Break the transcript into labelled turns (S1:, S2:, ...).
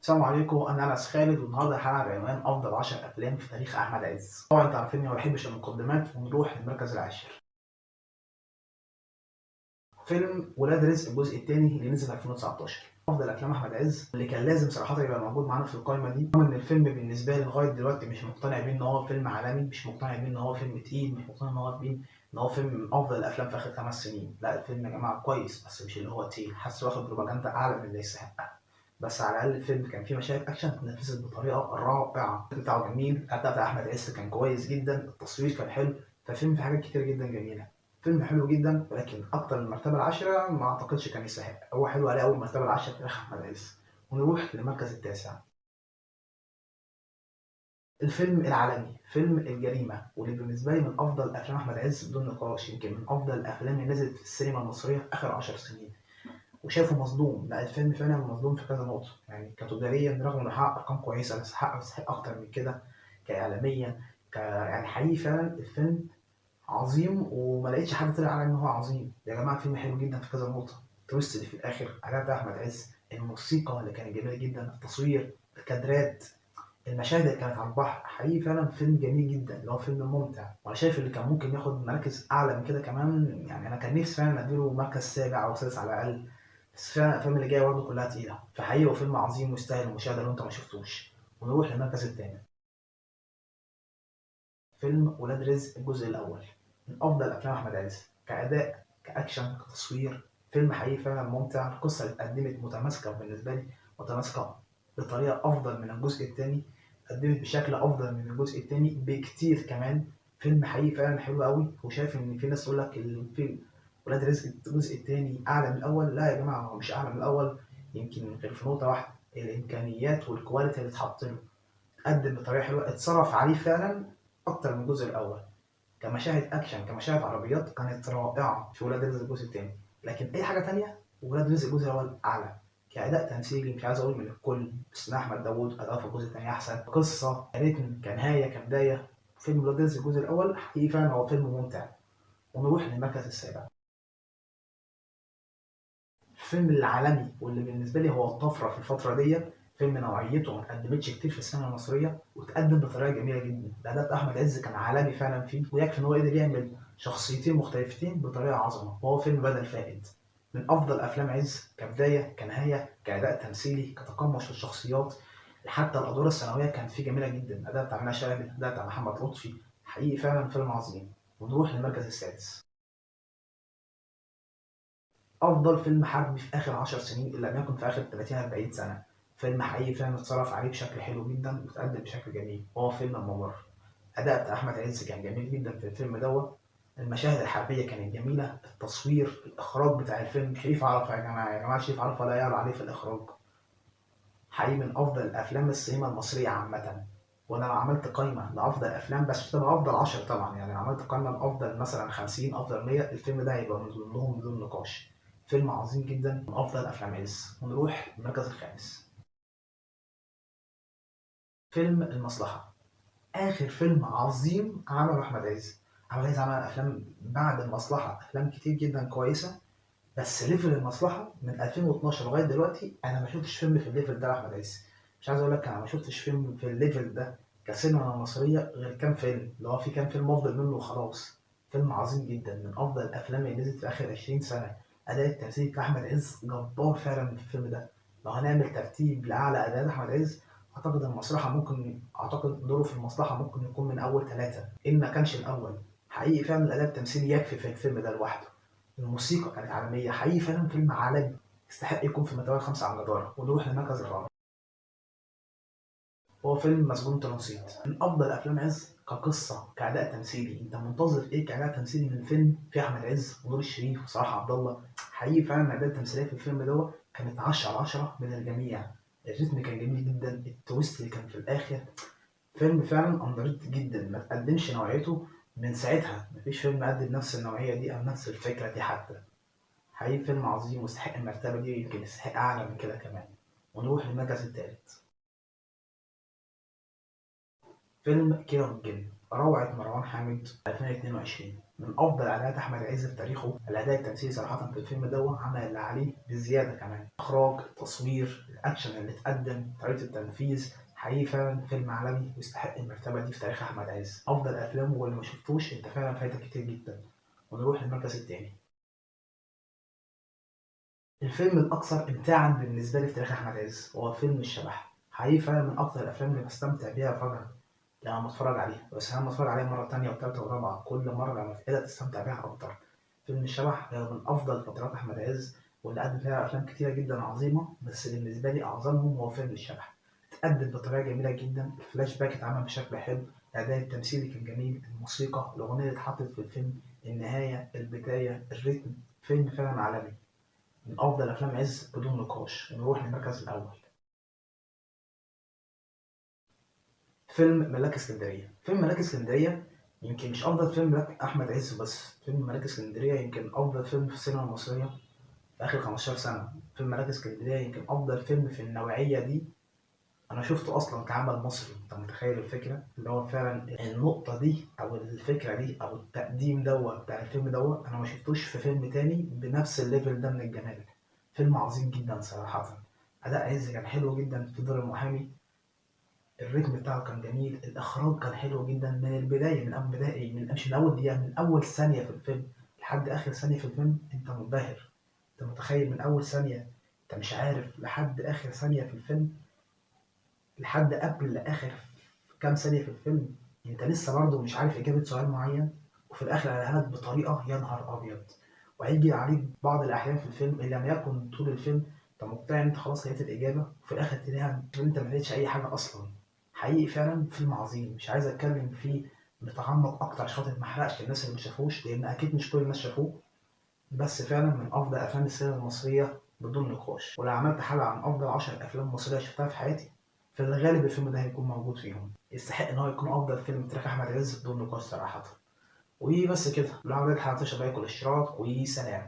S1: السلام عليكم، انا انس خالد، والنهارده الحلقه بعنوان افضل 10 افلام في تاريخ احمد عز. طبعا انتوا عارفين اني ما بحبش المقدمات، ونروح للمركز العاشر. فيلم ولاد رزق الجزء الثاني اللي نزل 2019، افضل افلام احمد عز اللي كان لازم صراحه يبقى موجود معانا في القائمه دي. رغم ان الفيلم بالنسبه لي لغايه دلوقتي مش مقتنع بيه ان هو فيلم عالمي، مش مقتنع بيه ان هو فيلم تقيل، مش مقتنع ان هو فيلم من افضل الافلام في اخر 5 سنين. لا، الفيلم يا جماعه كويس، بس مش اللي هو تقيل. حاسس واخد بروباجندا اعلى من اللي يستحق. بس على الاقل الفيلم كان فيه مشاهد اكشن اتنفذت بطريقه رائعه. الفيلم بتاعه جميل، الاداء بتاع احمد عز كان كويس جدا، التصوير كان حلو. فالفيلم فيه حاجات كتير جدا جميله. فيلم حلو جدا، ولكن اكتر من المرتبه العاشره ما اعتقدش كان يستحق. هو حلو عليه اول المرتبه العاشره في تاريخ احمد عز. ونروح للمركز التاسع. الفيلم العالمي، فيلم الجريمه، واللي بالنسبه لي من افضل افلام احمد عز بدون نقاش. يمكن من افضل الافلام اللي نزلت في السينما المصريه في اخر 10 سنين. وشايفه مظلوم. لا، الفيلم فعلا مظلوم في كذا نقطة. يعني كتجاريا، رغم انه حقق ارقام كويسة، بس يستحق اكتر من كده. كاعلاميا، يعني حقيقي فعلا الفيلم عظيم، وما لقيتش حد طلع على ان هو عظيم. يا جماعة الفيلم حلو جدا في كذا نقطة. التويست اللي في الاخر عجبت احمد عز، الموسيقى اللي كانت جميلة جدا، التصوير، الكادرات، المشاهد اللي كانت على البحر. حقيقي فعلا فيلم جميل جدا، اللي هو فيلم ممتع. وانا شايف اللي كان ممكن ياخد مراكز اعلى من كده كمان. يعني انا كان نفسي فعلا اديله مركز سابع او سادس على الاقل. بس فعلا الافلام اللي جايه برضه كلها تقيله. فحقيقي هو فيلم عظيم ويستاهل المشاهده لو انت ما شفتوش. ونروح للمركز الثاني. فيلم ولاد رزق الجزء الاول، من افضل افلام احمد عز كاداء، كاكشن، كتصوير. فيلم حقيقي فعلا ممتع. القصه اللي اتقدمت متماسكه بالنسبه لي، متماسكه بطريقه افضل من الجزء الثاني. اتقدمت بشكل افضل من الجزء الثاني بكتير كمان. فيلم حقيقي فعلا حلو قوي. وشايف ان في ناس تقول لك الفيلم ولاد رزق الجزء الثاني اعلى من الاول. لا يا جماعه، هو مش اعلى من الاول. يمكن غير في نقطه واحده: الامكانيات والكواليتي اللي اتحط له. اتقدم بطريقه حلوه، اتصرف عليه فعلا اكتر من الجزء الاول. كمشاهد اكشن، كمشاهد عربيات، كانت رائعه في ولاد رزق الجزء الثاني. لكن اي حاجه تانية، ولاد رزق الجزء الاول اعلى. كاداء تمثيلي مش عايز اقول من الكل، بس إن احمد داوود اداؤه في الجزء الثاني احسن. قصه، ريتم، كنهايه، كبدايه. فيلم ولاد رزق الجزء الاول حقيقي فعلا هو فيلم ممتع. ونروح للمركز السابع. الفيلم العالمي، واللي بالنسبه لي هو الطفره في الفتره دي. فيلم نوعيته ما اتقدمتش كتير في السينما المصريه، واتقدم بطريقه جميله جدا. الاداء بتاع احمد عز كان عالمي فعلا فيه، ويكفي ان هو قدر يعمل شخصيتين مختلفتين بطريقه عظمه. وهو فيلم بدل فائد، من افضل افلام عز كبدايه، كنهايه، كاداء تمثيلي، كتقمص في الشخصيات. حتى الادوار الثانويه كانت فيه جميله جدا. الاداء بتاع منى شلبي، الاداء بتاع محمد لطفي. حقيقي فعلا فيلم عظيم. ونروح للمركز السادس. افضل فيلم حربي في اخر 10 سنين، ان لم يكن في اخر 30 40 سنه. فيلم حقيقي فعلا اتصرف عليه بشكل حلو جدا، وتقدم بشكل جميل. وهو فيلم الممر. الاداء بتاع احمد عز كان جميل جدا في الفيلم دوت. المشاهد الحربيه كانت جميله، التصوير، الاخراج بتاع الفيلم. شريف عرفة يا جماعه، يا جماعه شريف عرفة لا يعلى عليه في الاخراج. حقيقي من افضل الافلام السينما المصريه عامه. وانا لو عملت قائمه لافضل افلام، بس مش هتبقى افضل 10 طبعا، يعني لو عملت قائمه لافضل مثلا 50، افضل 100، الفيلم ده هيبقى من ضمنهم بدون نقاش. فيلم عظيم جدا، من افضل افلام عز. ونروح المركز الخامس. فيلم المصلحه، اخر فيلم عظيم عمله احمد عز. احمد عز عمل افلام بعد المصلحه، افلام كتير جدا كويسه. بس ليفل المصلحه من 2012 لغايه دلوقتي انا ما شفتش فيلم في الليفل ده لاحمد عز. مش عايز اقول لك انا ما شفتش فيلم في الليفل ده كسينما مصريه غير كام فيلم، اللي هو في كام فيلم افضل منه وخلاص. فيلم عظيم جدا، من افضل الافلام اللي نزلت في اخر 20 سنه. اداء التمثيل بتاع احمد عز جبار فعلا في الفيلم ده. لو هنعمل ترتيب لاعلى اداء احمد عز، اعتقد المصلحه ممكن، اعتقد دوره في المصلحه ممكن يكون من اول ثلاثه ان ما كانش الاول. حقيقي فعلا الاداء التمثيلي يكفي في الفيلم ده لوحده. الموسيقى كانت عالمية. حقيقي فعلا فيلم عالمي، يستحق يكون في المرتبة الخامسة على الجدارة. ونروح للمركز الرابع. هو فيلم مسجون ترانزيت، من أفضل أفلام عز كقصة، كأداء تمثيلي. أنت منتظر إيه كأداء تمثيلي من فيلم فيه أحمد عز ونور الشريف وصلاح عبد الله؟ حقيقي فعلا الأداء التمثيلية في الفيلم ده كانت 10 على 10 من الجميع. الريتم كان جميل جدا، التويست اللي كان في الآخر. فيلم فعلا أندريت جدا، ما تقدمش نوعيته من ساعتها. مفيش فيلم قدم نفس النوعية دي أو نفس الفكرة دي حتى. حقيقي فيلم عظيم ويستحق المرتبة دي، ويمكن يستحق أعلى من كده كمان. ونروح للمركز الثالث. فيلم كيرة والجن، روعة مروان حامد 2022. من افضل اداءات احمد عز في تاريخه. الاداء التمثيلي صراحه في الفيلم ده عمل اللي عليه بزياده كمان. اخراج، تصوير، الاكشن اللي اتقدم، طريقه التنفيذ، حقيقي فعلا فيلم عالمي ويستحق المرتبه دي في تاريخ احمد عز. افضل افلامه، واللي ما شفتوش انت فعلا فايتك كتير جدا. ونروح للمركز الثاني. الفيلم الاكثر امتاعا بالنسبه لي في تاريخ احمد عز هو فيلم الشبح. حقيقي فعلا من اكثر الافلام اللي بستمتع بيها فرجا لما بتفرج عليها، بس لما بتفرج عليها مرة تانية وتالتة ورابعة كل مرة لما تقدر تستمتع بيها أكتر. فيلم الشبح هي من أفضل فترات أحمد عز، واللي قدم فيها أفلام كتيرة جدا عظيمة، بس بالنسبة لي أعظمهم هو فيلم الشبح. اتقدم بطريقة جميلة جدا، الفلاش باك اتعمل بشكل حلو، الأداء التمثيلي كان جميل، الموسيقى، الأغنية اللي اتحطت في الفيلم، النهاية، البداية، الريتم. فيلم فعلا عالمي، من أفضل أفلام عز بدون نقاش. نروح للمركز الأول. فيلم ملاك اسكندرية. فيلم ملاك اسكندرية يمكن مش أفضل فيلم لأحمد عز بس، فيلم ملاك اسكندرية يمكن أفضل فيلم في السينما المصرية في آخر 15 سنة. فيلم ملاك اسكندرية يمكن أفضل فيلم في النوعية دي أنا شفته أصلا كعمل مصري. أنت متخيل الفكرة؟ اللي هو فعلا النقطة دي أو الفكرة دي أو التقديم دوت بتاع الفيلم دوت أنا ما شفتوش في فيلم تاني بنفس الليفل ده من الجمال. فيلم عظيم جدا صراحة. أداء عز كان حلو جدا في دور المحامي، الريتم بتاعه كان جميل، الإخراج كان حلو جدًا من البداية، من أول بداية، مش من أول دقيقة، من أول ثانية في الفيلم لحد آخر ثانية في الفيلم أنت منبهر. أنت متخيل من أول ثانية أنت مش عارف لحد آخر ثانية في الفيلم، لحد قبل آخر كام ثانية في الفيلم أنت لسه برضه مش عارف إجابة سؤال معين، وفي الآخر قالها لك بطريقة يا نهار أبيض. وهيجي عليك بعض الأحيان في الفيلم اللي لم يكن طول الفيلم أنت مقتنع إن أنت خلاص لقيت الإجابة، وفي الآخر تلاقيها إن أنت ما لقيتش أي حاجة أصلًا. حقيقي فعلًا فيلم عظيم، مش عايز أتكلم فيه بتعمق أكتر عشان خاطر ما أحرقش الناس اللي ما شافوش، لأن أكيد مش كل الناس شافوه، بس فعلًا من أفضل أفلام السينما المصرية بدون نقاش. ولو عملت حلقة عن أفضل 10 أفلام مصرية شفتها في حياتي، في الغالب الفيلم ده هيكون موجود فيهم. يستحق إن هو يكون أفضل فيلم في تاريخ أحمد عز بدون نقاش صراحةً. وبس كده، لو عجبك الحلقة ما تنساش اللايك والاشتراك، وسلام.